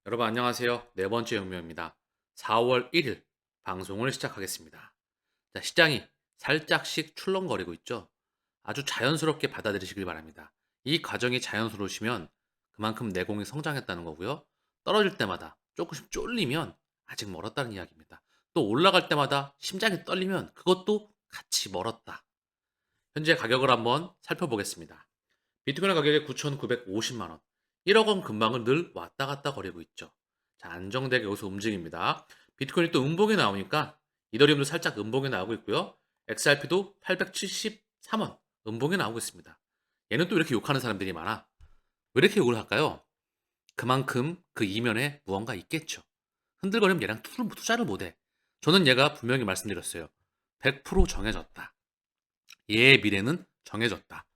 여러분 안녕하세요. 네 번째 영명입니다. 4월 1일 방송을 시작하겠습니다. 자, 시장이 살짝씩 출렁거리고 있죠. 아주 자연스럽게 받아들이시길 바랍니다. 이 과정이 자연스러우시면 그만큼 내공이 성장했다는 거고요. 떨어질 때마다 조금씩 쫄리면 아직 멀었다는 이야기입니다. 또 올라갈 때마다 심장이 떨리면 그것도 같이 멀었다. 현재 가격을 한번 살펴보겠습니다. 비트코인 가격이 9,950만 원. 1억 원 근방을 늘 왔다 갔다 거리고 있죠. 자, 안정되게 여기서 움직입니다. 비트코인이 또 음봉이 나오니까 이더리움도 살짝 음봉이 나오고 있고요. XRP도 873원 음봉이 나오고 있습니다. 얘는 또 이렇게 욕하는 사람들이 많아. 왜 이렇게 욕을 할까요? 그만큼 그 이면에 무언가 있겠죠. 흔들거리면 얘랑 투자를 못해. 저는 얘가 분명히 말씀드렸어요. 100% 정해졌다. 얘의 미래는 정해졌다.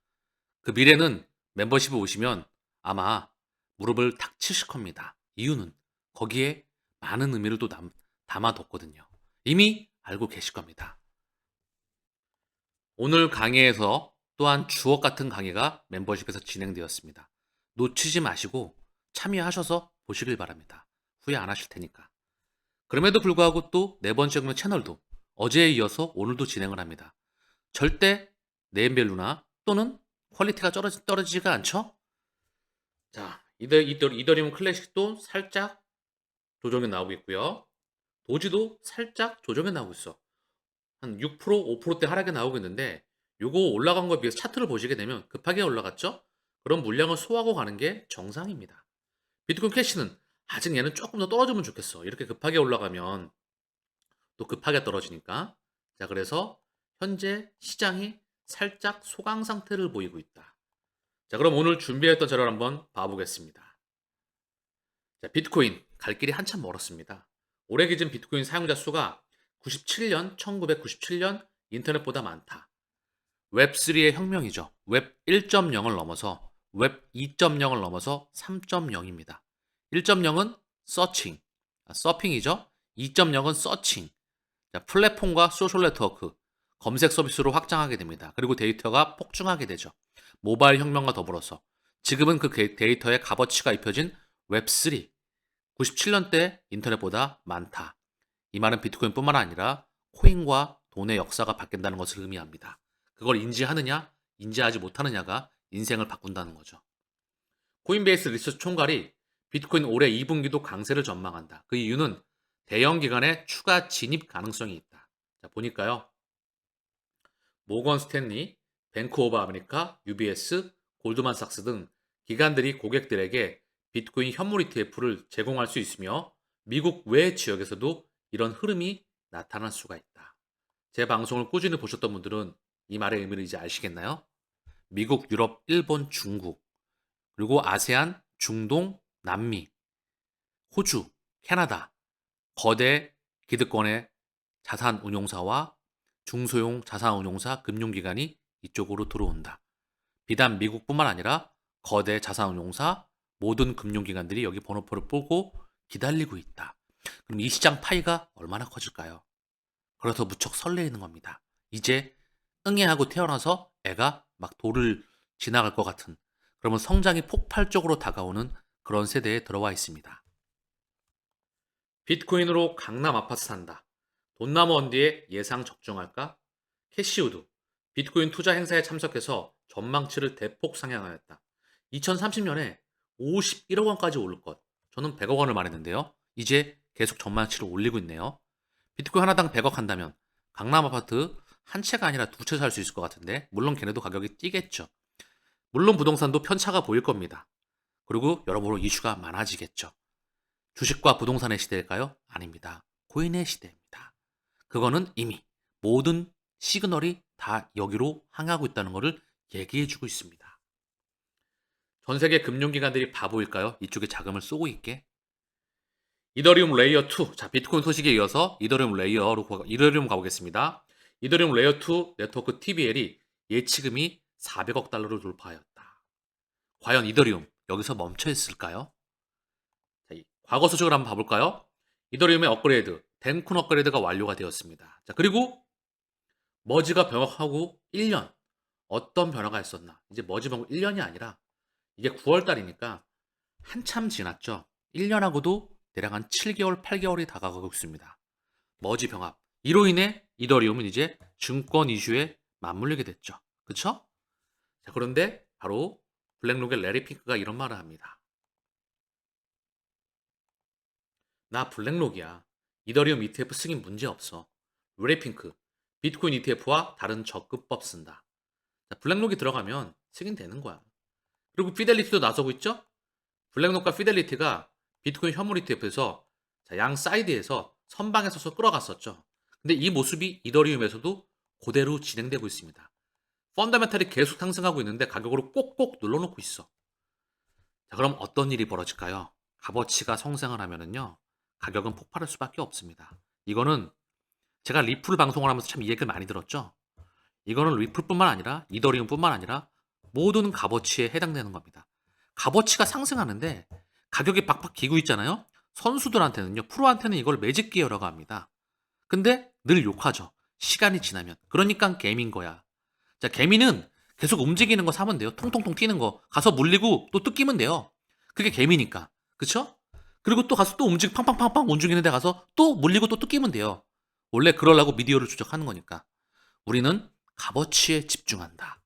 그 미래는 멤버십에 오시면 아마 무릎을 탁 치실 겁니다. 이유는 거기에 많은 의미를 또 담아뒀거든요. 이미 알고 계실 겁니다. 오늘 강의에서 또한 주옥 같은 강의가 멤버십에서 진행되었습니다. 놓치지 마시고 참여하셔서 보시길 바랍니다. 후회 안 하실 테니까. 그럼에도 불구하고 또 네 번째 공유 채널도 어제에 이어서 오늘도 진행을 합니다. 절대 네임밸류나 또는 퀄리티가 떨어지지가 않죠? 자, 이더리움 클래식도 살짝 조정이 나오고 있고요. 도지도 살짝 조정이 나오고 있어. 한 6%, 5%대 하락이 나오고 있는데 요거 올라간 거에 비해서 차트를 보시게 되면 급하게 올라갔죠? 그럼 물량을 소화하고 가는 게 정상입니다. 비트코인 캐시는 아직 얘는 조금 더 떨어지면 좋겠어. 이렇게 급하게 올라가면 또 급하게 떨어지니까. 자, 그래서 현재 시장이 살짝 소강 상태를 보이고 있다. 자, 그럼 오늘 준비했던 자료를 한번 봐보겠습니다. 자, 비트코인 갈 길이 한참 멀었습니다. 올해 기준 비트코인 사용자 수가 1997년 인터넷보다 많다. 웹3의 혁명이죠. 웹 1.0을 넘어서 웹 2.0을 넘어서 3.0입니다. 1.0은 서칭, 서핑이죠. 2.0은 서칭. 자, 플랫폼과 소셜 네트워크, 검색 서비스로 확장하게 됩니다. 그리고 데이터가 폭증하게 되죠. 모바일 혁명과 더불어서 지금은 그 데이터의 값어치가 입혀진 웹3, 97년대 인터넷보다 많다. 이 말은 비트코인뿐만 아니라 코인과 돈의 역사가 바뀐다는 것을 의미합니다. 그걸 인지하느냐, 인지하지 못하느냐가 인생을 바꾼다는 거죠. 코인베이스 리서치 총괄이 비트코인 올해 2분기도 강세를 전망한다. 그 이유는 대형 기관의 추가 진입 가능성이 있다. 자, 보니까요. 모건 스탠리, 뱅크 오브 아메리카, UBS, 골드만삭스 등 기관들이 고객들에게 비트코인 현물 ETF를 제공할 수 있으며 미국 외 지역에서도 이런 흐름이 나타날 수가 있다. 제 방송을 꾸준히 보셨던 분들은 이 말의 의미를 이제 아시겠나요? 미국, 유럽, 일본, 중국, 그리고 아세안, 중동, 남미, 호주, 캐나다, 거대 기득권의 자산 운용사와 중소형 자산 운용사 금융기관이 이쪽으로 들어온다. 비단 미국뿐만 아니라 거대 자산 운용사 모든 금융기관들이 여기 번호표를 보고 기다리고 있다. 그럼 이 시장 파이가 얼마나 커질까요? 그래서 무척 설레이는 겁니다. 이제 응애하고 태어나서 애가 막 돌을 지나갈 것 같은 그러면 성장이 폭발적으로 다가오는 그런 세대에 들어와 있습니다. 비트코인으로 강남 아파트 산다. 돈나무 언디에 예상 적중할까? 캐시우드. 비트코인 투자 행사에 참석해서 전망치를 대폭 상향하였다. 2030년에 51억 원까지 오를 것. 저는 100억 원을 말했는데요. 이제 계속 전망치를 올리고 있네요. 비트코인 하나당 100억 한다면 강남 아파트 한 채가 아니라 두 채 살 수 있을 것 같은데 물론 걔네도 가격이 뛰겠죠. 물론 부동산도 편차가 보일 겁니다. 그리고 여러모로 이슈가 많아지겠죠. 주식과 부동산의 시대일까요? 아닙니다. 코인의 시대입니다. 그거는 이미 모든 시그널이 다 여기로 향하고 있다는 것을 얘기해주고 있습니다. 전 세계 금융기관들이 바보일까요? 이쪽에 자금을 쏘고 있게. 이더리움 레이어 2. 자, 비트코인 소식에 이어서 이더리움 가보겠습니다. 이더리움 레이어 2 네트워크 TVL이 예치금이 400억 달러를 돌파하였다. 과연 이더리움 여기서 멈춰 있을까요? 자, 과거 소식을 한번 봐볼까요? 이더리움의 업그레이드, 덴쿤 업그레이드가 완료가 되었습니다. 자, 그리고 머지가 병역하고 1년. 어떤 변화가 있었나? 이제 머지 병역 1년이 아니라 이게 9월 달이니까 한참 지났죠. 1년하고도 대략 한 7개월, 8개월이 다가가고 있습니다. 머지 병합. 이로 인해 이더리움은 이제 증권 이슈에 맞물리게 됐죠. 그쵸? 자, 그런데 바로 블랙록의 레리 핑크가 이런 말을 합니다. 나 블랙록이야. 이더리움 ETF 승인 문제 없어. 레리 핑크, 비트코인 ETF와 다른 적급법 쓴다. 자, 블랙록이 들어가면 승인되는 거야. 그리고 피델리티도 나서고 있죠? 블랙록과 피델리티가 비트코인 현물 ETF에서 양 사이드에서 선방에 서서 끌어갔었죠. 근데 이 모습이 이더리움에서도 그대로 진행되고 있습니다. 펀더멘탈이 계속 상승하고 있는데 가격으로 꼭꼭 눌러놓고 있어. 자, 그럼 어떤 일이 벌어질까요? 값어치가 성장을 하면은요, 가격은 폭발할 수밖에 없습니다. 이거는 제가 리플 방송을 하면서 참 이 얘기를 많이 들었죠. 이거는 리플뿐만 아니라 이더리움뿐만 아니라 모든 값어치에 해당되는 겁니다. 값어치가 상승하는데 가격이 박박 기고 있잖아요. 선수들한테는요, 프로한테는 이걸 매직 기어라고 합니다. 근데 늘 욕하죠. 시간이 지나면. 그러니까 개미인 거야. 자, 개미는 계속 움직이는 거 사면 돼요. 통통통 튀는 거. 가서 물리고 또 뜯기면 돼요. 그게 개미니까. 그쵸? 그리고 또 가서 또 팡팡팡팡 움직이는 데 가서 또 물리고 또 뜯기면 돼요. 원래 그러려고 미디어를 추적하는 거니까. 우리는 값어치에 집중한다.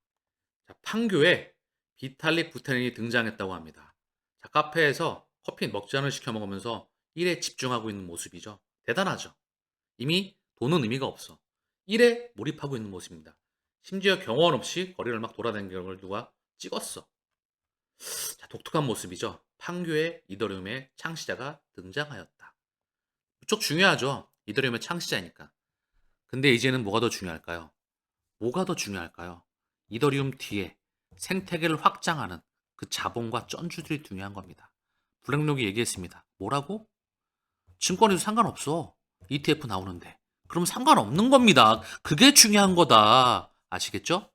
자, 판교에 비탈릭 부테린이 등장했다고 합니다. 자, 카페에서 커피 먹지 않을 시켜 먹으면서 일에 집중하고 있는 모습이죠. 대단하죠. 이미 돈은 의미가 없어. 일에 몰입하고 있는 모습입니다. 심지어 경호원 없이 거리를 막 돌아다니는 걸 누가 찍었어. 자, 독특한 모습이죠. 판교에 이더리움의 창시자가 등장하였다. 무척 중요하죠. 이더리움의 창시자니까. 근데 이제는 뭐가 더 중요할까요? 뭐가 더 중요할까요? 이더리움 뒤에 생태계를 확장하는 그 자본과 쩐주들이 중요한 겁니다. 블랙록이 얘기했습니다. 뭐라고? 증권에도 상관없어. ETF 나오는데. 그럼 상관없는 겁니다. 그게 중요한 거다. 아시겠죠?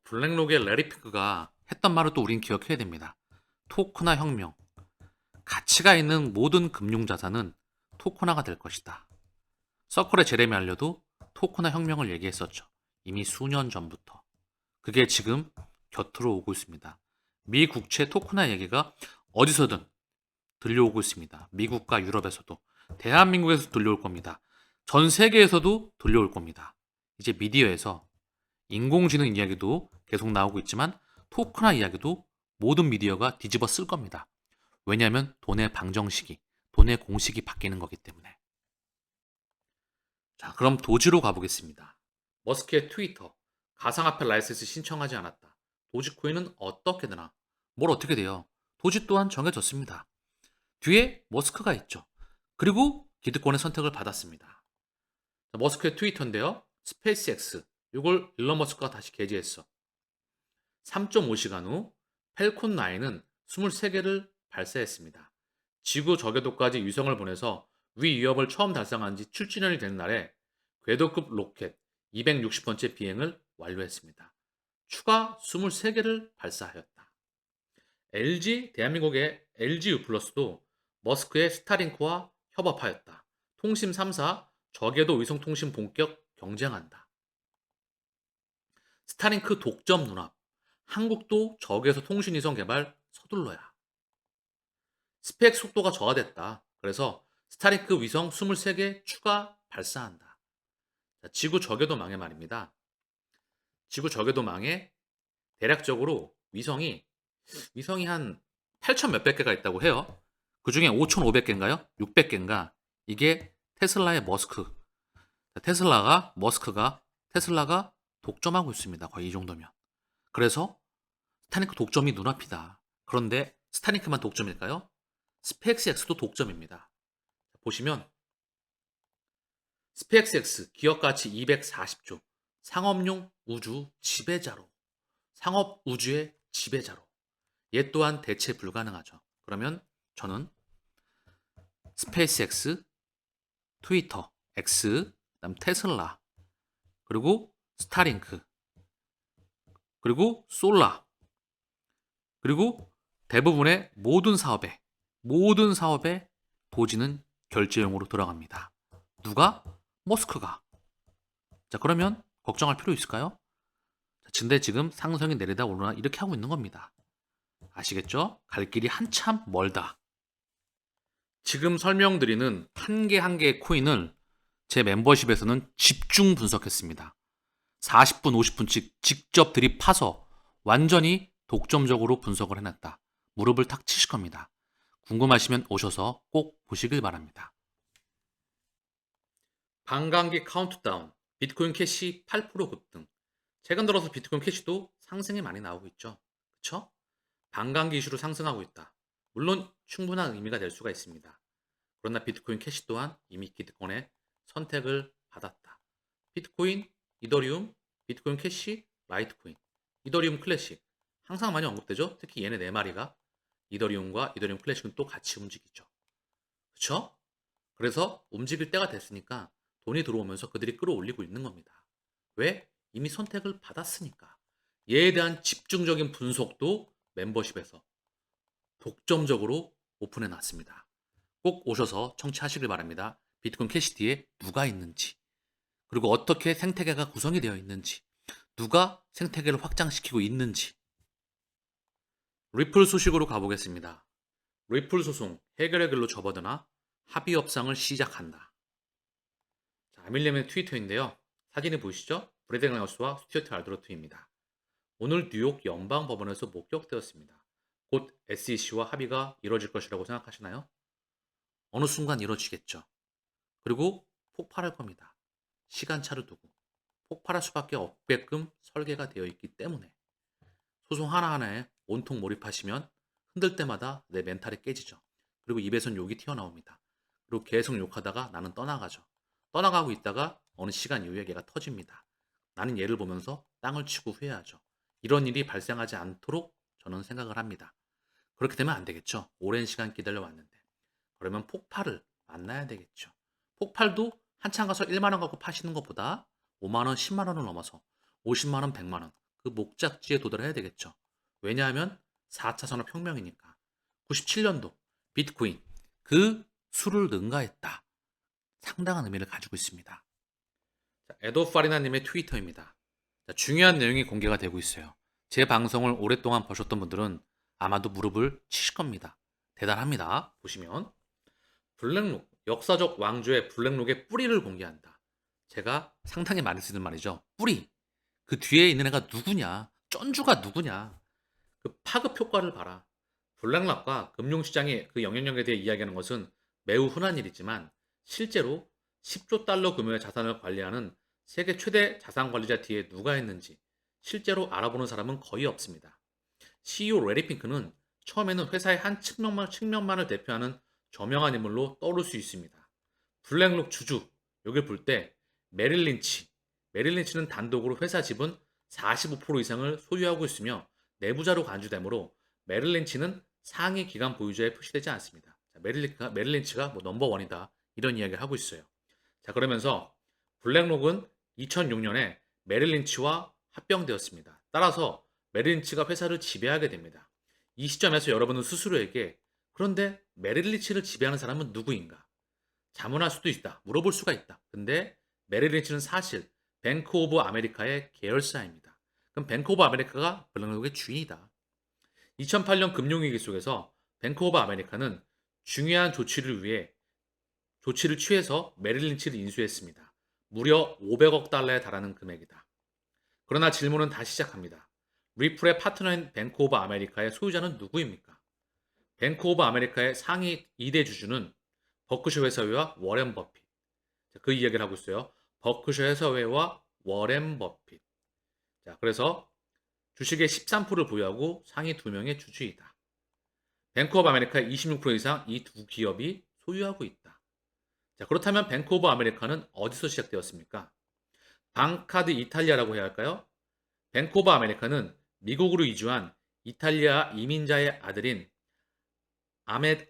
블랙록의 레리 핑크가 했던 말을 또 우린 기억해야 됩니다. 토크나 혁명. 가치가 있는 모든 금융자산은 토크나가 될 것이다. 서클의 제레미 알려도 토크나 혁명을 얘기했었죠. 이미 수년 전부터. 그게 지금 곁으로 오고 있습니다. 미 국채 토크나 얘기가 어디서든 들려오고 있습니다. 미국과 유럽에서도. 대한민국에서 들려올 겁니다. 전 세계에서도 들려올 겁니다. 이제 미디어에서 인공지능 이야기도 계속 나오고 있지만 토크나 이야기도 모든 미디어가 뒤집어 쓸 겁니다. 왜냐하면 돈의 방정식이, 돈의 공식이 바뀌는 거기 때문에. 자, 그럼 도지로 가보겠습니다. 머스크의 트위터, 가상화폐 라이센스 신청하지 않았다. 도지코인은 어떻게 되나? 뭘 어떻게 돼요? 도지 또한 정해졌습니다. 뒤에 머스크가 있죠. 그리고 기득권의 선택을 받았습니다. 자, 머스크의 트위터인데요. 스페이스X, 이걸 일론 머스크가 다시 게재했어. 3.5시간 후 펠콘 9은 23개를 발사했습니다. 지구 저궤도까지 위성을 보내서 위 위협을 처음 달성한 지 7주년이 되는 날에 궤도급 로켓 260번째 비행을 완료했습니다. 추가 23개를 발사하였다. LG, 대한민국의 LG U+도 머스크의 스타링크와 협업하였다. 통신 3사 저궤도 위성통신 본격 경쟁한다. 스타링크 독점 눈앞. 한국도 저궤도 통신위성 개발 서둘러야. 스펙 속도가 저하됐다. 그래서 스타링크 위성 23개 추가 발사한다. 자, 지구 저궤도망에 말입니다. 지구 저궤도망에 대략적으로 위성이 한 8천 몇백 개가 있다고 해요. 그 중에 5,500개인가요? 600개인가? 이게 테슬라의 머스크. 테슬라가 독점하고 있습니다. 거의 이 정도면. 그래서 스타링크 독점이 눈앞이다. 그런데 스타링크만 독점일까요? 스페이스X도 독점입니다. 보시면 스페이스X 기업가치 240조, 상업용 우주 지배자로, 상업 우주의 지배자로. 얘 또한 대체 불가능하죠. 그러면 저는 스페이스X, 트위터, X, 그다음 테슬라, 그리고 스타링크, 그리고 솔라, 그리고 대부분의 모든 사업에 도지는 결제용으로 들어갑니다. 누가? 머스크가. 자, 그러면 걱정할 필요 있을까요? 근데 지금 상승이 내리다 오르나 이렇게 하고 있는 겁니다. 아시겠죠? 갈 길이 한참 멀다. 지금 설명드리는 한 개 한 개의 코인을 제 멤버십에서는 집중 분석했습니다. 40분, 50분씩 직접 들이파서 완전히 독점적으로 분석을 해놨다. 무릎을 탁 치실 겁니다. 궁금하시면 오셔서 꼭 보시길 바랍니다. 반감기 카운트다운, 비트코인 캐시 8% 급등. 최근 들어서 비트코인 캐시도 상승이 많이 나오고 있죠. 그쵸? 반감기 이슈로 상승하고 있다. 물론 충분한 의미가 될 수가 있습니다. 그러나 비트코인 캐시 또한 이미 기득권의 선택을 받았다. 비트코인, 이더리움, 비트코인 캐시, 라이트코인, 이더리움 클래식. 항상 많이 언급되죠? 특히 얘네 네 마리가 이더리움과 이더리움 클래식은 또 같이 움직이죠. 그쵸? 그래서 움직일 때가 됐으니까 돈이 들어오면서 그들이 끌어올리고 있는 겁니다. 왜? 이미 선택을 받았으니까. 얘에 대한 집중적인 분석도 멤버십에서 독점적으로 오픈해 놨습니다. 꼭 오셔서 청취하시길 바랍니다. 비트코인 캐시 뒤에 누가 있는지, 그리고 어떻게 생태계가 구성이 되어 있는지, 누가 생태계를 확장시키고 있는지. 리플 소식으로 가보겠습니다. 리플 소송 해결의 길로 접어드나 합의 협상을 시작한다. 자, 아밀리엄의 트위터인데요. 사진이 보이시죠? 브래드 라우스와 스튜어트 알드로트입니다. 오늘 뉴욕 연방법원에서 목격되었습니다. 곧 SEC와 합의가 이뤄질 것이라고 생각하시나요? 어느 순간 이뤄지겠죠. 그리고 폭발할 겁니다. 시간차를 두고 폭발할 수밖에 없게끔 설계가 되어 있기 때문에 소송 하나하나에 온통 몰입하시면 흔들 때마다 내 멘탈이 깨지죠. 그리고 입에선 욕이 튀어나옵니다. 그리고 계속 욕하다가 나는 떠나가죠. 떠나가고 있다가 어느 시간 이후에 얘가 터집니다. 나는 얘를 보면서 땅을 치고 후회하죠. 이런 일이 발생하지 않도록 저는 생각을 합니다. 그렇게 되면 안 되겠죠. 오랜 시간 기다려왔는데. 그러면 폭발을 만나야 되겠죠. 폭발도 한참 가서 1만 원 갖고 파시는 것보다 5만 원, 10만 원을 넘어서 50만 원, 100만 원 그 목적지에 도달해야 되겠죠. 왜냐하면 4차 산업혁명이니까. 97년도 비트코인 그 수를 능가했다. 상당한 의미를 가지고 있습니다. 에도 파리나님의 트위터입니다. 자, 중요한 내용이 공개가 되고 있어요. 제 방송을 오랫동안 보셨던 분들은 아마도 무릎을 치실 겁니다. 대단합니다. 보시면 블랙록, 역사적 왕조의 블랙록의 뿌리를 공개한다. 제가 상당히 많이 쓰는 말이죠. 뿌리. 그 뒤에 있는 애가 누구냐? 쩐주가 누구냐? 그 파급 효과를 봐라. 블랙록과 금융시장의 그 영향력에 대해 이야기하는 것은 매우 흔한 일이지만 실제로 10조 달러 규모의 자산을 관리하는 세계 최대 자산 관리자 뒤에 누가 있는지 실제로 알아보는 사람은 거의 없습니다. CEO 레리 핑크는 처음에는 회사의 한 측면만을 대표하는 저명한 인물로 떠오를 수 있습니다. 블랙록 주주, 여길 볼 때 메릴 린치, 메릴 린치는 단독으로 회사 지분 45% 이상을 소유하고 있으며 내부자로 간주되므로 메릴 린치는 상위 기관 보유자에 표시되지 않습니다. 자, 메릴 린치가 뭐 넘버원이다 이런 이야기를 하고 있어요. 자, 그러면서 블랙록은 2006년에 메릴 린치와 합병되었습니다. 따라서 메릴 린치가 회사를 지배하게 됩니다. 이 시점에서 여러분은 스스로에게 그런데 메릴 린치를 지배하는 사람은 누구인가? 자문할 수도 있다. 물어볼 수가 있다. 근데 메릴 린치는 사실 뱅크 오브 아메리카의 계열사입니다. 그럼 뱅크 오브 아메리카가 블랙록의 주인이다. 2008년 금융위기 속에서 뱅크 오브 아메리카는 중요한 조치를 취해서 메릴 린치를 인수했습니다. 무려 500억 달러에 달하는 금액이다. 그러나 질문은 다시 시작합니다. 리플의 파트너인 뱅크 오브 아메리카의 소유자는 누구입니까? 뱅크 오브 아메리카의 상위 2대 주주는 버크셔 회사회와 워렌 버핏. 그 이야기를 하고 있어요. 버크셔 회사회와 워렌 버핏. 자, 그래서 주식의 13%를 보유하고 상위 2명의 주주이다. 뱅크 오브 아메리카의 26% 이상 이 두 기업이 소유하고 있다. 자, 그렇다면 뱅크 오브 아메리카는 어디서 시작되었습니까? 방카드 이탈리아라고 해야 할까요? 뱅크 오브 아메리카는 미국으로 이주한 이탈리아 이민자의 아들인 아메,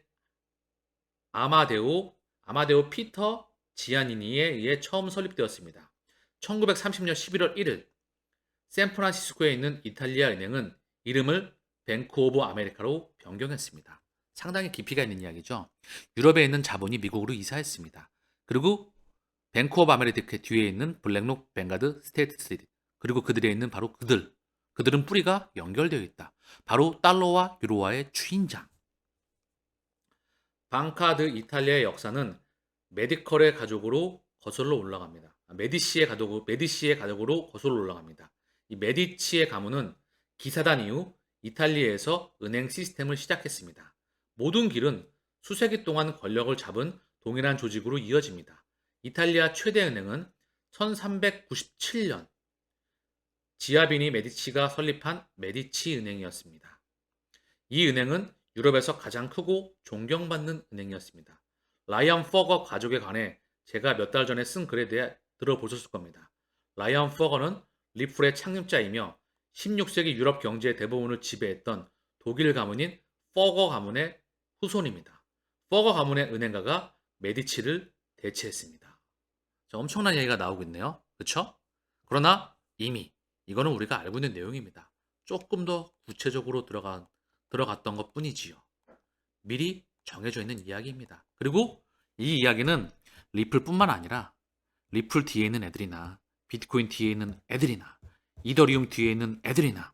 아마데오 피터 지아니니에 의해 처음 설립되었습니다. 1930년 11월 1일 샌프란시스코에 있는 이탈리아 은행은 이름을 뱅크 오브 아메리카로 변경했습니다. 상당히 깊이가 있는 이야기죠. 유럽에 있는 자본이 미국으로 이사했습니다. 그리고 뱅크 오브 아메리카 뒤에 있는 블랙록, 뱅가드, 스테이트 스트리트 그리고 그들에 있는 바로 그들은 뿌리가 연결되어 있다. 바로 달러와 유로화의 주인장. 방카 드 이탈리아의 역사는 메디컬의 가족으로 거슬러 올라갑니다. 메디시의 가족으로 거슬러 올라갑니다. 이 메디치의 가문은 기사단 이후 이탈리아에서 은행 시스템을 시작했습니다. 모든 길은 수세기 동안 권력을 잡은 동일한 조직으로 이어집니다. 이탈리아 최대 은행은 1397년 지아비니 메디치가 설립한 메디치 은행이었습니다. 이 은행은 유럽에서 가장 크고 존경받는 은행이었습니다. 라이언 퍼거 가족에 관해 제가 몇 달 전에 쓴 글에 대해 들어보셨을 겁니다. 라이언 퍼거는 리플의 창립자이며 16세기 유럽 경제의 대부분을 지배했던 독일 가문인 퍼거 가문의 후손입니다. 퍼거 가문의 은행가가 메디치를 대체했습니다. 자, 엄청난 얘기가 나오고 있네요. 그렇죠? 그러나 이미 이거는 우리가 알고 있는 내용입니다. 조금 더 구체적으로 들어갔던 것 뿐이지요. 미리 정해져 있는 이야기입니다. 그리고 이 이야기는 리플뿐만 아니라 리플 뒤에 있는 애들이나 비트코인 뒤에 있는 애들이나 이더리움 뒤에 있는 애들이나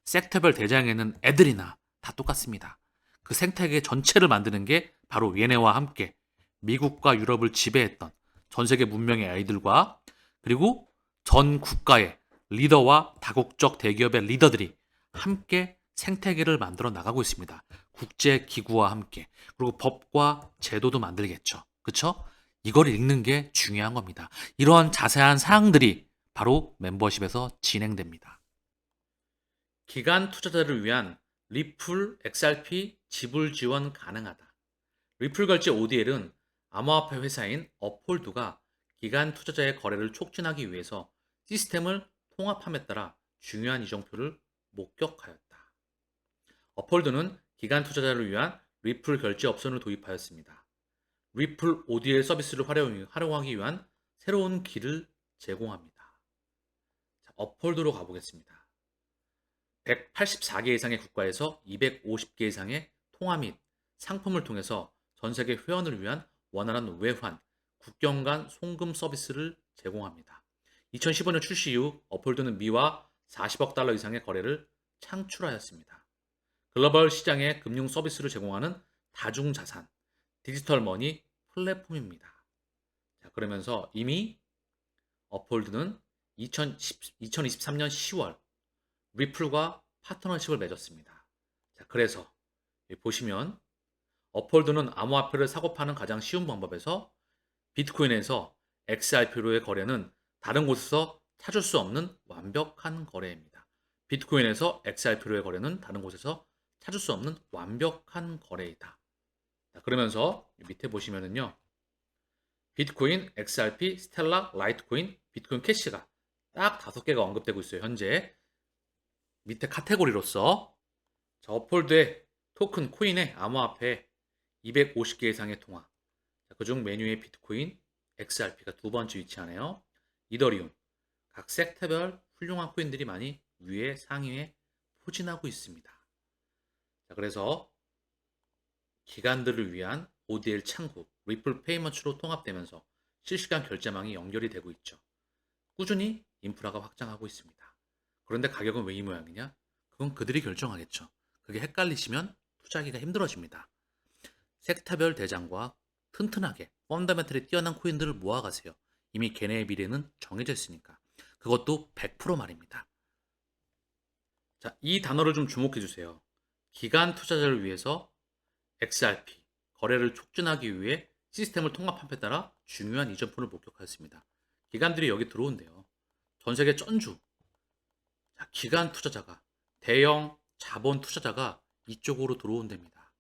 섹터별 대장에 있는 애들이나 다 똑같습니다. 그 생태계 전체를 만드는 게 바로 얘네와 함께 미국과 유럽을 지배했던 전 세계 문명의 아이들과 그리고 전 국가의 리더와 다국적 대기업의 리더들이 함께 생태계를 만들어 나가고 있습니다. 국제기구와 함께. 그리고 법과 제도도 만들겠죠. 그쵸? 이걸 읽는 게 중요한 겁니다. 이러한 자세한 사항들이 바로 멤버십에서 진행됩니다. 기간 투자자를 위한 리플 XRP 지불 지원 가능하다. 리플 결제 ODL은 암호화폐 회사인 업홀드가 기간 투자자의 거래를 촉진하기 위해서 시스템을 통합함에 따라 중요한 이정표를 목격하였다. 업홀드는 기간 투자자를 위한 리플 결제 옵션을 도입하였습니다. 리플 ODL 서비스를 활용하기 위한 새로운 길을 제공합니다. 자, 업홀드로 가보겠습니다. 184개 이상의 국가에서 250개 이상의 통화 및 상품을 통해서 전 세계 회원을 위한 원활한 외환, 국경 간 송금 서비스를 제공합니다. 2015년 출시 이후 업홀드는 미와 40억 달러 이상의 거래를 창출하였습니다. 글로벌 시장에 금융 서비스를 제공하는 다중자산, 디지털 머니 플랫폼입니다. 자, 그러면서 이미 업홀드는 2023년 10월 리플과 파트너십을 맺었습니다. 자, 그래서 여기 보시면 업홀드는 암호화폐를 사고 파는 가장 쉬운 방법에서 비트코인에서 XRP로의 거래는 다른 곳에서 찾을 수 없는 완벽한 거래입니다. 비트코인에서 XRP로의 거래는 다른 곳에서 찾을 수 없는 완벽한 거래이다. 자, 그러면서 밑에 보시면은요. 비트코인, XRP, 스텔라, 라이트코인, 비트코인 캐시가 딱 5개가 언급되고 있어요. 현재 밑에 카테고리로서 자, 업홀드의 토큰, 코인의 암호화폐 250개 이상의 통화. 그중 메뉴에 비트코인, XRP가 두 번째 위치하네요. 이더리움, 각 섹터별 훌륭한 코인들이 많이 위에 상위에 포진하고 있습니다. 자, 그래서 기관들을 위한 ODL 창구, 리플 페이먼트로 통합되면서 실시간 결제망이 연결이 되고 있죠. 꾸준히 인프라가 확장하고 있습니다. 그런데 가격은 왜 이 모양이냐? 그건 그들이 결정하겠죠. 그게 헷갈리시면 투자하기가 힘들어집니다. 섹터별 대장과 튼튼하게 펀더멘털이 뛰어난 코인들을 모아가세요. 이미 걔네의 미래는 정해져 있으니까. 그것도 100% 말입니다. 자, 이 단어를 좀 주목해 주세요. 기간 투자자를 위해서 XRP, 거래를 촉진하기 위해 시스템을 통합함에 따라 중요한 이점표를 목격하였습니다. 기관들이 여기 들어온대요. 전 세계 전주. 자, 기간 투자자가, 대형 자본 투자자가 이쪽으로 들어온답니다.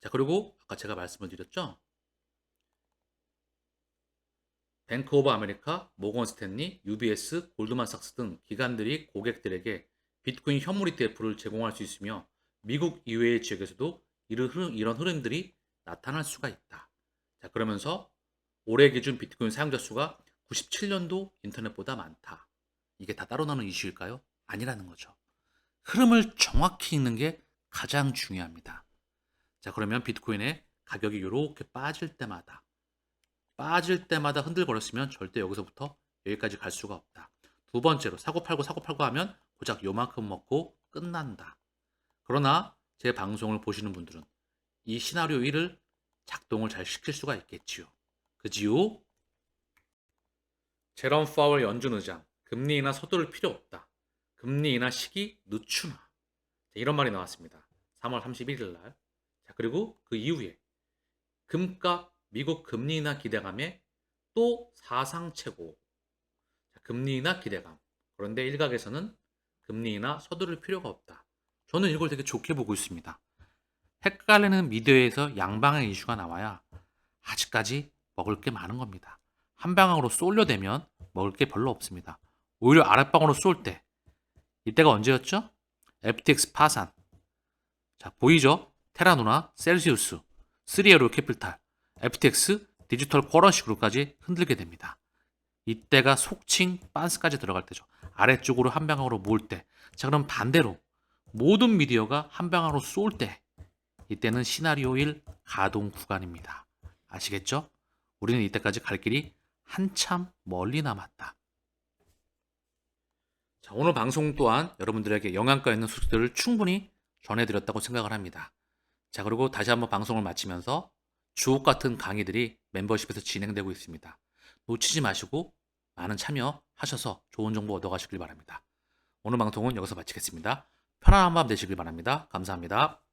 자, 그리고 아까 제가 말씀을 드렸죠? 뱅크 오브 아메리카, 모건 스탠리, UBS, 골드만삭스 등 기관들이 고객들에게 비트코인 현물 ETF를 제공할 수 있으며 미국 이외의 지역에서도 이런 흐름들이 나타날 수가 있다. 자, 그러면서 올해 기준 비트코인 사용자 수가 97년도 인터넷보다 많다. 이게 다 따로 나오는 이슈일까요? 아니라는 거죠. 흐름을 정확히 읽는 게 가장 중요합니다. 자, 그러면 비트코인의 가격이 이렇게 빠질 때마다 흔들거렸으면 절대 여기서부터 여기까지 갈 수가 없다. 두 번째로 사고 팔고 하면 고작 요만큼 먹고 끝난다. 그러나 제 방송을 보시는 분들은 이 시나리오 1을 작동을 잘 시킬 수가 있겠지요. 그지요? 제롬 파월 연준 의장, 금리 인하 서두를 필요 없다. 금리 인하 시기 늦추나. 이런 말이 나왔습니다. 3월 31일 날. 자, 그리고 그 이후에 금값 미국 금리 인하 기대감에 또 사상 최고. 자, 금리 인하 기대감. 그런데 일각에서는 금리 인하 서두를 필요가 없다. 저는 이걸 되게 좋게 보고 있습니다. 헷갈리는 미디어에서 양방의 이슈가 나와야 아직까지 먹을 게 많은 겁니다. 한 방향으로 쏠려대면 먹을 게 별로 없습니다. 오히려 아랫방으로 쏠 때, 이때가 언제였죠? FTX 파산. 자, 보이죠? 테라누나, 셀시우스, 3에로 캐피탈, FTX 디지털 커런시 그룹까지 흔들게 됩니다. 이때가 속칭 빤스까지 들어갈 때죠. 아래쪽으로 한 방향으로 모을 때. 자, 그럼 반대로 모든 미디어가 한 방향으로 쏠 때, 이때는 시나리오 1 가동 구간입니다. 아시겠죠? 우리는 이때까지 갈 길이 한참 멀리 남았다. 자, 오늘 방송 또한 여러분들에게 영향가 있는 소식들을 충분히 전해드렸다고 생각을 합니다. 자, 그리고 다시 한번 방송을 마치면서 주옥 같은 강의들이 멤버십에서 진행되고 있습니다. 놓치지 마시고 많은 참여하셔서 좋은 정보 얻어가시길 바랍니다. 오늘 방송은 여기서 마치겠습니다. 편안한 밤 되시길 바랍니다. 감사합니다.